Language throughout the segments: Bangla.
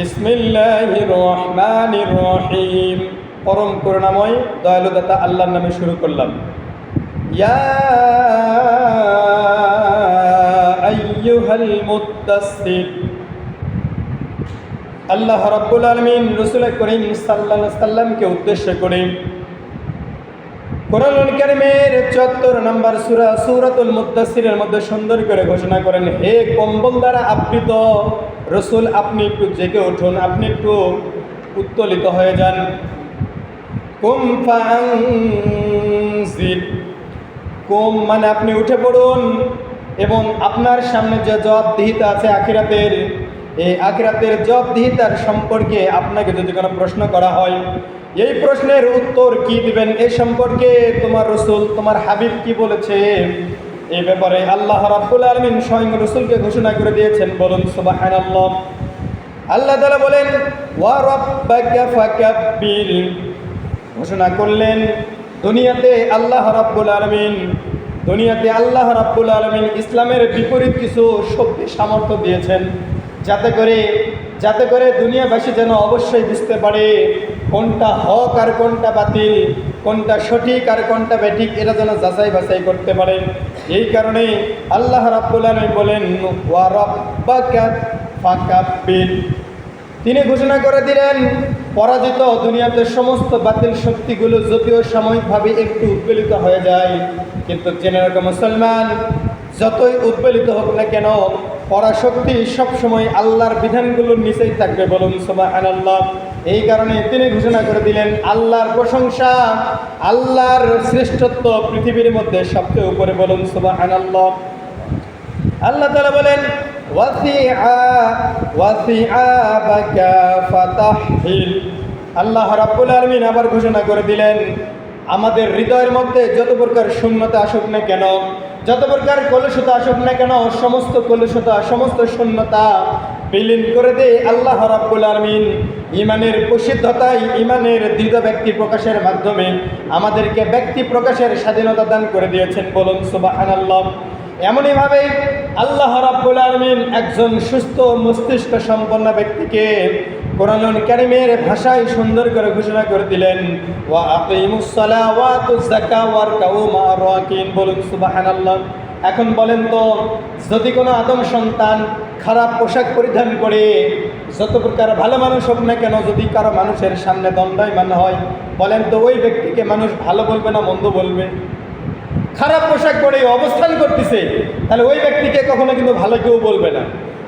বিসমিল্লাহির রহমানির রহিম। পরম করুণাময় দয়ালু দাতা আল্লাহর নামে শুরু করলাম। ইয়া আইয়ুহাল মুদ্দাসসির। আল্লাহ রাব্বুল আলামিন রাসূল করিম সাল্লাল্লাহু আলাইহি সাল্লামকে উদ্দেশ্য করে কোরআনুল কারীমের ৭৪ নম্বর সূরা সূরাতুল মুদ্দাসসিরের মধ্যে সুন্দর করে ঘোষণা করেন, হে কম্বল দ্বারা আবৃত রাসূল, আপনি একটু জেগে উঠুন, আপনি একটু উত্তোলিত হয়ে যান। কুম ফাআনজির। কুম মানে আপনি উঠে পড়ুন এবং আপনার সামনে যে জবাবদিহিতা আছে আখিরাতের, এই আখিরাতের জবাবদিহিতার সম্পর্কে আপনাকে যদি কোনো প্রশ্ন করা হয়, এই প্রশ্নের উত্তর কি দিবেন এই সম্পর্কে তোমার রাসূল, তোমার হাবিব কি বলেছে এই ব্যাপারে আল্লাহ রাব্বুল আলামিন স্বয়ং রাসূলকে ঘোষণা করে দিয়েছেন। বলুন সুবহানাল্লাহ। আল্লাহ তাআলা বলেন ওয়া রাব্বাকা ফাকাব্বির। ঘোষণা করলেন দুনিয়াতে আল্লাহ রাব্বুল আলামিন ইসলামের বিপরীত কিছু শক্তি সামর্থ্য দিয়েছেন, যাতে করে দুনিয়াবাসী যেন অবশ্যই বুঝতে পারে কোনটা হক আর কোনটা বাতিল, কোনটা সঠিক আর কোনটা বেঠিক, এটা যেন যাচাই বাছাই করতে পারে। এই কারণে আল্লাহ রাব্বুল আলামিন বলেন ওয়া রাব্বাকা ফাকাব্বির। তিনি ঘোষণা করে দিলেন পরাজিত দুনিয়াতে সমস্ত বাতিল শক্তিগুলো যদিও সাময়িকভাবে একটু উদ্বেলিত হয়ে যায়, কিন্তু জেনে রাখো মুসলমান, যতই উদ্বেলিত হোক না কেন পরাশক্তি সবসময় আল্লাহর বিধানগুলোর নিচেই থাকবে। বলুন সুবহানাল্লাহ। এই কারণে তিনি ঘোষণা করে দিলেন আল্লাহর প্রশংসা, আল্লাহর শ্রেষ্ঠত্ব পৃথিবীর মধ্যে সবচেয়ে উপরে। বলুন সুবহানাল্লাহ। আল্লাহ তাআলা বলেন ওয়াসিআবাকা ফাতাহহিল। আল্লাহ রাব্বুল আলামিন আবার ঘোষণা করে দিলেন আমাদের হৃদয়ের মধ্যে যত প্রকার শূন্যতা আসুক না কেন, যত প্রকার কলুষতা আসুক না কেন, সমস্ত কলুষতা, সমস্ত শূন্যতা বিলীন করে দে আল্লাহ রাব্বুল আলামিন ঈমানের প্রসিদ্ধতায়, ঈমানের দৃঢ় ব্যক্তি প্রকাশের মাধ্যমে আমাদেরকে ব্যক্তি প্রকাশের স্বাধীনতা দান করে দিয়েছেন। বলুন সুবহানাল্লাহ। এমনইভাবে আল্লাহ রাব্বুল আলামিন একজন সুস্থ মস্তিষ্ক সম্পন্ন ব্যক্তিকে কোরআনুল কারীমের ভাষায় সুন্দর করে ঘোষণা করে দিলেন ওয়া আকিমুস সালাহ ওয়া আতুজ যাকাত ওয়ারকাউ মা'আর রাকিন। বলুন সুবহানাল্লাহ। এখন বলেন তো, যদি কোনো আদম সন্তান খারাপ পোশাক পরিধান করে যত প্রকার ভালো মানুষ হোক না কেন, যদি কারো মানুষের সামনে দণ্ডায়মান হয়, বলেন তো ওই ব্যক্তিকে মানুষ ভালো বলবে না মন্দ বলবে? খারাপ পোশাক পরে অবস্থান করতেছে, তাহলে ওই ব্যক্তিকে কখনো কিন্তু ভালো কেউ বলবে না।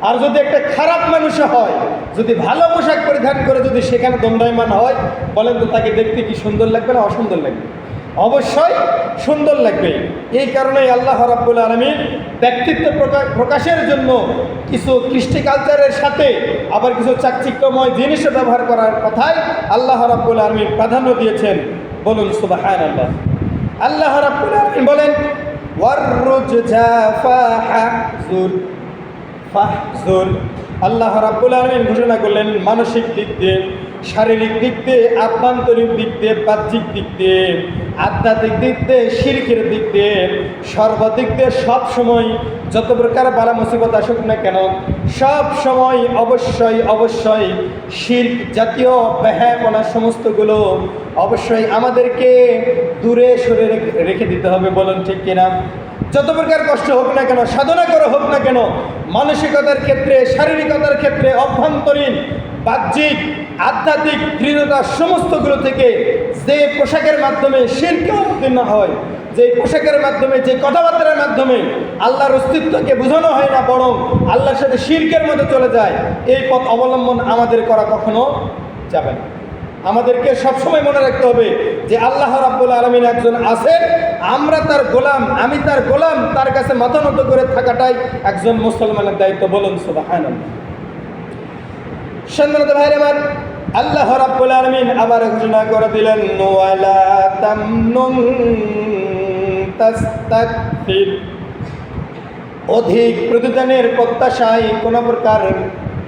আর যদি একটা খারাপ মানুষ হয়, যদি ভালো পোশাক পরিধান করে যদি সেখানে দণ্ডায়মান হয়, বলেন তো তাকে দেখতে কি সুন্দর লাগবে না অসুন্দর লাগবে? অবশ্যই সুন্দর লাগবে। এই কারণেই আল্লাহ রাব্বুল আলামিন ব্যক্তিত্ব প্রকাশের জন্য কিছু কৃষ্টি কালচারের সাথে আবার কিছু চাকচিক্যময় জিনিসও ব্যবহার করার কথাই আল্লাহ রাব্বুল আলামিন প্রাধান্য দিয়েছেন। বলুন সুবহানাল্লাহ। আল্লাহ রাব্বুল আলামিন বলেন ওয়াররুজজা ফাহজুর। আল্লাহ রাব্বুল আলামিন ঘোষণা করলেন মানসিক দিক দিয়ে, শারীরিক দিক দিয়ে, আভ্যন্তরীণ দিক দিয়ে, বাহ্যিক দিক দিয়ে, আধ্যাত্মিক দিক দিয়ে, শিরকের দিক দিয়ে, সর্বদিক দিয়ে সব সময় যত প্রকার বালা মুসিবত আসুক না কেন, সব সময় অবশ্যই শিরক জাতীয় ব্যয়াপনা সমস্তগুলো অবশ্যই আমাদেরকে দূরে সরে রেখে দিতে হবে। বলুন ঠিক কিনা? যত প্রকার কষ্ট হোক না কেন, সাধনা করে হোক না কেন, মানসিকতার ক্ষেত্রে, শারীরিকতার ক্ষেত্রে, অভ্যন্তরীণ, বাহ্যিক, আধ্যাত্মিক দৃঢ়তা সমস্তগুলো থেকে যে পোশাকের মাধ্যমে শিরকে উত্তীর্ণ হয়, যে পোশাকের মাধ্যমে, যে কথাবার্তার মাধ্যমে আল্লাহর অস্তিত্বকে বোঝানো হয় না, বরং আল্লাহর সাথে শিরকের মধ্যে চলে যায়, এই পথ অবলম্বন আমাদের করা কখনো যাবে না। আমাদেরকে সবসময় মনে রাখতে হবে যে আল্লাহ রাব্বুল আলামিন একজন আছেন, আমরা তার গোলাম, আমি তার গোলাম, তার কাছে মাথা নত করে থাকাটাই একজন মুসলমানের দায়িত্ব। বলুন সুবহানাল্লাহ। সম্মানিত ভাইরা আমার, আল্লাহ রাব্বুল আলামিন আবার ঘোষণা করে দিলেন ওয়ালা তামনুন তাস্তাকবির। অধিক প্রতিদানের প্রত্যাশায়, কোনো প্রকার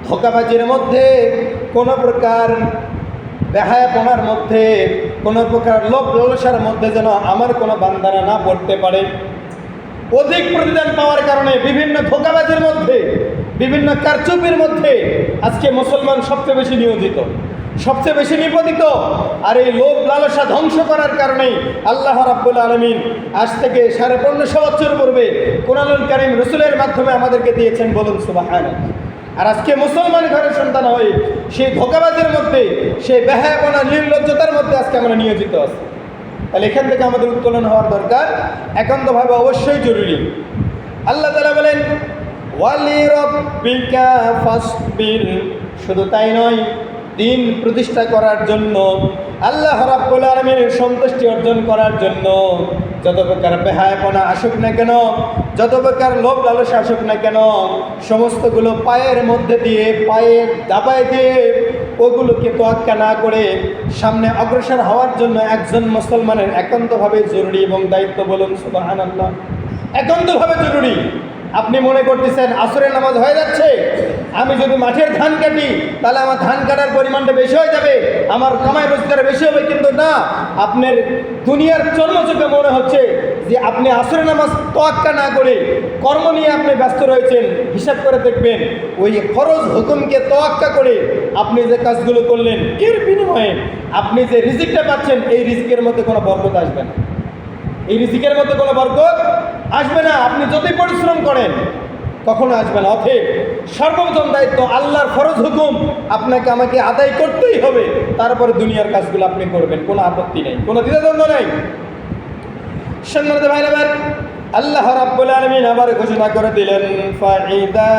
ধোঁকাবাজির মধ্যে, কোনো প্রকার বেহায়াপনার মধ্যে, কোনো প্রকার লোভ লালসার মধ্যে যেন আমার কোনো বান্দারা না পড়তে পারে। অধিক প্রতিদান পাওয়ার কারণে বিভিন্ন ধোঁকাবাজির মধ্যে, বিভিন্ন কারচুপির মধ্যে আজকে মুসলমান সবচেয়ে বেশি নিয়োজিত, সবচেয়ে বেশি নিপতিত। আর এই লোভ লালসা ধ্বংস করার কারণেই আল্লাহ রাব্বুল আলামিন আজ থেকে 1550 বছর পূর্বে কোরআনুল কারীম রাসূলের মাধ্যমে আমাদেরকে দিয়েছেন, বলুন সুবহানাল্লাহ। আর আজকে মুসলমান ঘরের সন্তান হয়ে সেই ধোঁকাবাজের মধ্যে, সেই বেহায়াপনা নির্লজ্জতার মধ্যে আজকে আমরা নিয়োজিত আছি। তাহলে এখান থেকে আমাদের উত্তোলন হওয়ার দরকার একান্তভাবে অবশ্যই জরুরি। আল্লাহ তাআলা বলেন ওয়ালি রাব্বিকা ফাসবির, শুধু তাই নয়, দিন প্রতিষ্ঠা করার জন্য, আল্লাহ রাব্বুল আলামিনের সন্তুষ্টি অর্জন করার জন্য যত প্রকার বেহায়াপনা আসুক না কেন, যত প্রকার লোভ লালসা আসুক না কেন, সমস্তগুলো পায়ের মধ্যে দিয়ে, পায়ে দাবায় দিয়ে ওগুলোকে তোয়াক্কা না করে সামনে অগ্রসর হওয়ার জন্য একজন মুসলমানের একান্তভাবে জরুরি এবং দায়িত্ব, বলুন সুবহানাল্লাহ। একান্তভাবে জরুরি। আপনি মনে করতেছেন আসরের নামাজ হয়ে যাচ্ছে, আমি যদি মাঠের ধান কাটি তাহলে আমার ধান কাটার পরিমাণটা বেশি হয়ে যাবে, আমার কামাই রোজগার বেশি হবে, কিন্তু না, আপনার দুনিয়ার চর্মচোখে মনে হচ্ছে যে আপনি আসরের নামাজ তোয়াক্কা না করে কর্ম নিয়ে আপনি ব্যস্ত রয়েছেন। হিসাব করে দেখবেন ওই ফরজ হুকুমকে তোয়াক্কা করে আপনি যে কাজগুলো করলেন, এর বিনিময়ে আপনি যে রিজিকটা পাচ্ছেন, এই রিজিকের মধ্যে কোনো বরকত আসবে না, এই রিজিকের মধ্যে কোনো বরকত আসবে না। আপনি যতই পরিশ্রম করেন কখনো আসবে না। অতএব সর্বপ্রথম দায়িত্ব, আল্লাহর ফরজ হুকুম আপনাকে আমাকে আদায় করতেই হবে, তারপরে দুনিয়ার কাজগুলো আপনি করবেন, কোনো আপত্তি নেই, কোনো দ্বিধাদ্বন্দ্ব নেই। সম্মানিত ভাইরা, আল্লাহ রাব্বুল আলামিন আবার ঘোষণা করে দিলেন ফাইদা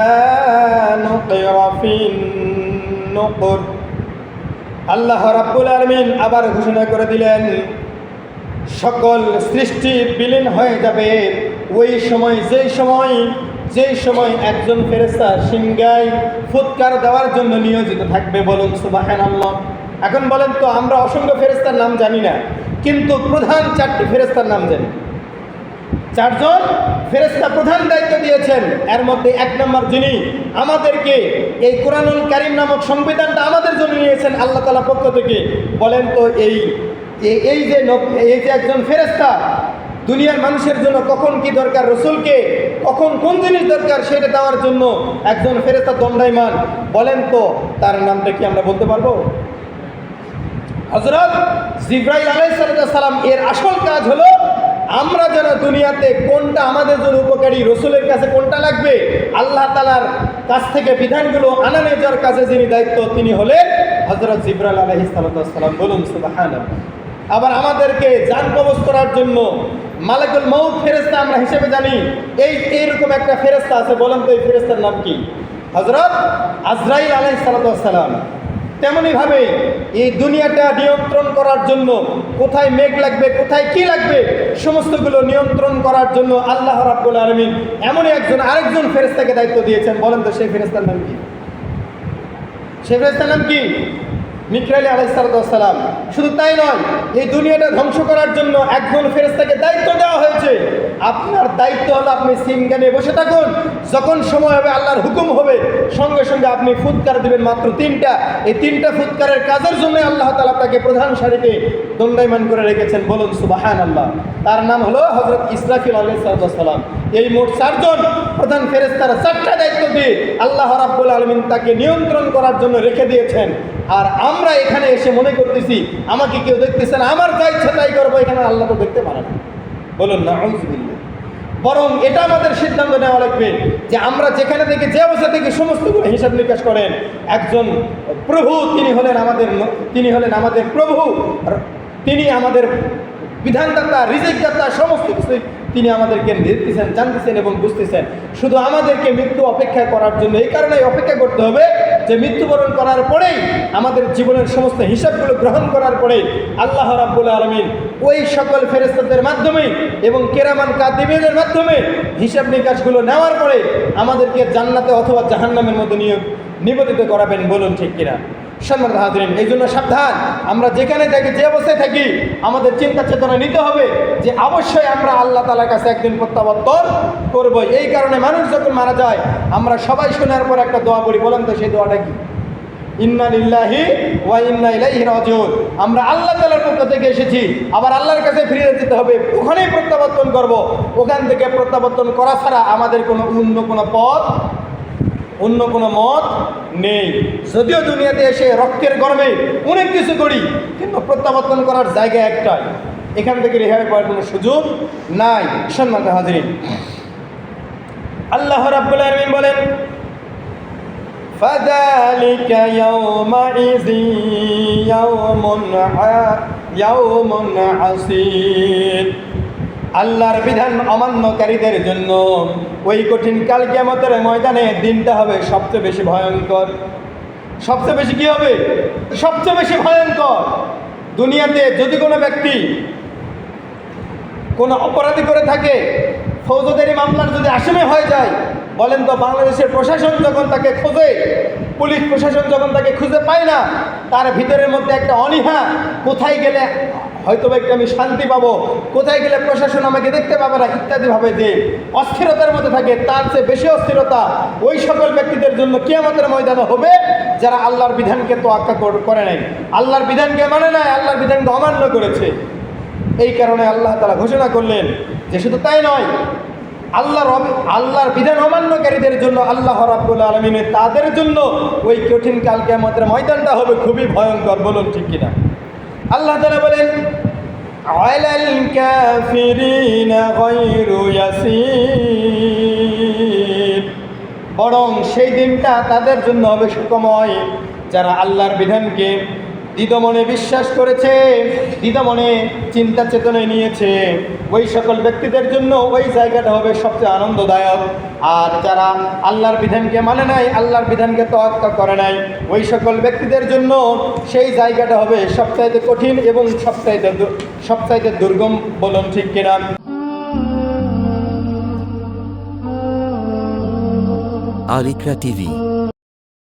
নুকিরা ফিন নুকুর। আল্লাহ রাব্বুল আলামিন আবার ঘোষণা করে দিলেন সকল সৃষ্টি বিলীন হয়ে যাবে ওই সময়, যেই সময় একজন ফেরেশতা সিংহায় ফুৎকার দেওয়ার জন্য নিয়োজিত থাকবে, বলুন সুবহানাল্লাহ। এখন বলেন তো, আমরা অসংখ্য ফেরেশতার নাম জানি না, কিন্তু প্রধান 4টি ফেরেশতার নাম জানি। 4 জন ফেরেশতা প্রধান দায়িত্ব দিয়েছেন। এর মধ্যে 1 নম্বর, যিনি আমাদেরকে এই কোরআনুল কারীম নামক সংবিধানটা আমাদের জন্য নিয়েছেন আল্লাহ তাআলার পক্ষ থেকে, বলেন তো এই যে একজন ফেরেশতা দুনিয়ার মানুষের জন্য কখন কি দরকার, রসুলকে কখন কোন জিনিস দরকার সেটা দেওয়ার জন্য একজন ফেরেশতা দণ্ডায়মান, বলেন তো তার নামটা কি আমরা বলতে পারবো? হযরত জিবরাইল আলাইহিস সালাম। এর আসল কাজ হলো আমরা যেন দুনিয়াতে কোনটা আমাদের জন্য উপকারী, রসুলের কাছে কোনটা লাগবে, আল্লাহ তাআলার কাছ থেকে বিধানগুলো আনা নিয়ে যাওয়ার কাছে যিনি দায়িত্ব, তিনি হলেন হযরত জিবরাইল আলাইহিস সালাম, বলুন সুবহানাল্লাহ। আবার আমাদেরকে জান কবজ করার জন্য মালাকুল মউত ফেরেশতা আমরা হিসেবে জানি, এইরকম একটা ফেরেশতা আছে, বলেন তো এই ফেরেশতার নাম কি? হযরত আজরাইল আলাইহিস সালাম। তেমনিভাবে এই দুনিয়াটা নিয়ন্ত্রণ করার জন্য, কোথায় মেঘ লাগবে, কোথায় কি লাগবে, সমস্তগুলো নিয়ন্ত্রণ করার জন্য আল্লাহ রাব্বুল আলামিন এমনই আরেকজন ফেরেশতাকে দায়িত্ব দিয়েছেন, বলেন তো সেই ফেরেশতার নাম কি? সেই ফেরেশতার নাম কি? মিকাইল আলাইহিস সালাম। শুধু তাই নয়, এই দুনিয়াটা ধ্বংস করার জন্য একজন ফেরেশতাকে দায়িত্ব দেওয়া হয়েছে। আপনার দায়িত্ব হলো আপনি সিংহাসনে বসে থাকুন, যখন সময় হবে, আল্লাহর হুকুম হবে, সঙ্গে সঙ্গে আপনি ফুৎকার দিবেন মাত্র 3টা। এই 3টা ফুৎকারের কাজের জন্য আল্লাহ তাআলা তাকে প্রধান সারিতে দণ্ডায়মান করে রেখেছেন, বলুন সুবহানাল্লাহ। তার নাম হলো হযরত ইসরাফিল আলাইহিস সালাম। এই মোট 4 জন প্রধান ফেরেশতার 4টা দায়িত্ব দিয়ে আল্লাহ রাব্বুল আলামিন তাকে নিয়ন্ত্রণ করার জন্য রেখে দিয়েছেন। আর আমরা এখানে এসে মনে করতেছি আমাকে কেউ দেখতেছে না, আমার যা ইচ্ছা তাই করবো, এখানে আল্লাহ তো দেখতে পারে না, বলুন নাউযুবিল্লাহ। বরং এটা আমাদের সিদ্ধান্ত নেওয়া লাগবে যে আমরা যেখানে থেকে, যে অবস্থা থেকে সমস্তগুলো হিসাব নিকাশ করেন একজন প্রভু, তিনি হলেন আমাদের প্রভু, তিনি আমাদের বিধানদাতা, রিজিকদাতা, সমস্ত কিছু তিনি আমাদেরকে দেখতেছেন, জানতেছেন এবং বুঝতেছেন। শুধু আমাদেরকে মৃত্যু অপেক্ষা করার জন্য, এই কারণেই অপেক্ষা করতে হবে যে মৃত্যুবরণ করার পরেই, আমাদের জীবনের সমস্ত হিসাবগুলো গ্রহণ করার পরে আল্লাহ রাব্বুল আলামিন ওই সকল ফেরেশতাদের মাধ্যমে এবং কিরামান কাতিবিনের মাধ্যমে হিসাব নিকাশগুলো নেওয়ার পরে আমাদেরকে জান্নাতে অথবা জাহান্নামের মধ্যে নিবেদিত করাবেন, বলুন ঠিক কিনা? সম্মানিত হাজরিন, এই জন্য সাবধান, আমরা যেখানে থাকি, যে অবস্থায় থাকি, আমাদের চিন্তা চেতনা নিতে হবে যে অবশ্যই আমরা আল্লাহ তাআলার কাছে একদিন প্রত্যাবর্তন করব। এই কারণে মানুষ যখন মারা যায় আমরা সবাই শোনার পর একটা দোয়া করি, বলেন তো সেই দোয়াটা কি? ইন্না লিল্লাহি ওয়া ইন্না ইলাইহি রাজিউন। আমরা আল্লাহ তাআলার পক্ষ থেকে এসেছি, আবার আল্লাহর কাছে ফিরে যেতে হবে, ওখানেই প্রত্যাবর্তন করব। ওখান থেকে প্রত্যাবর্তন করা ছাড়া আমাদের কোনো অন্য কোনো পথ অন্য কোনো মত নেই। যদিও দুনিয়াতে এসে রক্তের গরমে অনেক কিছু করি, কিন্তু প্রত্যাবর্তন করার জায়গা একটাই, এখান থেকে রেহাই পাওয়ার কোনো সুযোগ নাই। সম্মানিত হাজিরিন, আল্লাহ রাব্বুল আলামিন বলেন, ফাযালিকা ইয়াওমাইযি ইয়াওমুন আসীর। আল্লাহর বিধান অমান্যকারীদের জন্য ওই কঠিন কাল কিয়ামতের ময়দানে দিনটা হবে সবচেয়ে বেশি ভয়ঙ্কর। সবচেয়ে বেশি কি হবে? সবচেয়ে বেশি ভয়ঙ্কর। দুনিয়াতে যদি কোনো ব্যক্তি কোনো অপরাধী করে থাকে, ফৌজদারি মামলার যদি আসামি হয়ে যায়, বলেন তো বাংলাদেশের প্রশাসন যখন তাকে খোঁজে, পুলিশ প্রশাসন যখন তাকে খুঁজে পায় না, তার ভিতরের মধ্যে একটা অনীহা, কোথায় গেলে হয়তো একটু আমি শান্তি পাবো, কোথায় গেলে প্রশাসন আমাকে দেখতে পাবে না, ইত্যাদিভাবে যে অস্থিরতার মধ্যে থাকে, তার চেয়ে বেশি অস্থিরতা ওই সকল ব্যক্তিদের জন্য কিয়ামতের ময়দানে হবে যারা আল্লাহর বিধানকে তোয়াক্কা করে নাই, আল্লাহর বিধানকে মানে নাই, আল্লাহর বিধানকে অমান্য করেছে। এই কারণে আল্লাহ তাআলা ঘোষণা করলেন যে শুধু তাই নয়, আল্লাহর বিধান অমান্যকারীদের জন্য আল্লাহ রাব্বুল আলামিন তাদের জন্য ওই কঠিন কাল কিয়ামতের ময়দানটা হবে খুবই ভয়ঙ্কর। বলুন ঠিক কিনা? আল্লাহ তাআলা বলেন, আলাল কাফিরিনা গায়রু ইয়াসির, বরং সেই দিনটা তাদের জন্য হবে সুখময় যারা আল্লাহর বিধানকে দৃঢ়মনে বিশ্বাস করেছে, দৃঢ়মনে চিন্তা চেতনায় নিয়েছে, ওই সকল ব্যক্তিদের জন্য ওই জায়গাটা হবে সবচেয়ে আনন্দদায়ক। আর যারা আল্লাহর বিধানকে মানে নাই, আল্লাহর বিধানকে তোয়াক্কা করে নাই, ওই সকল ব্যক্তিদের জন্য সেই জায়গাটা হবে সবচাইতে কঠিন এবং সবচাইতে দুর্গম। বলুন ঠিক কিনা? আল ইকরা টিভি।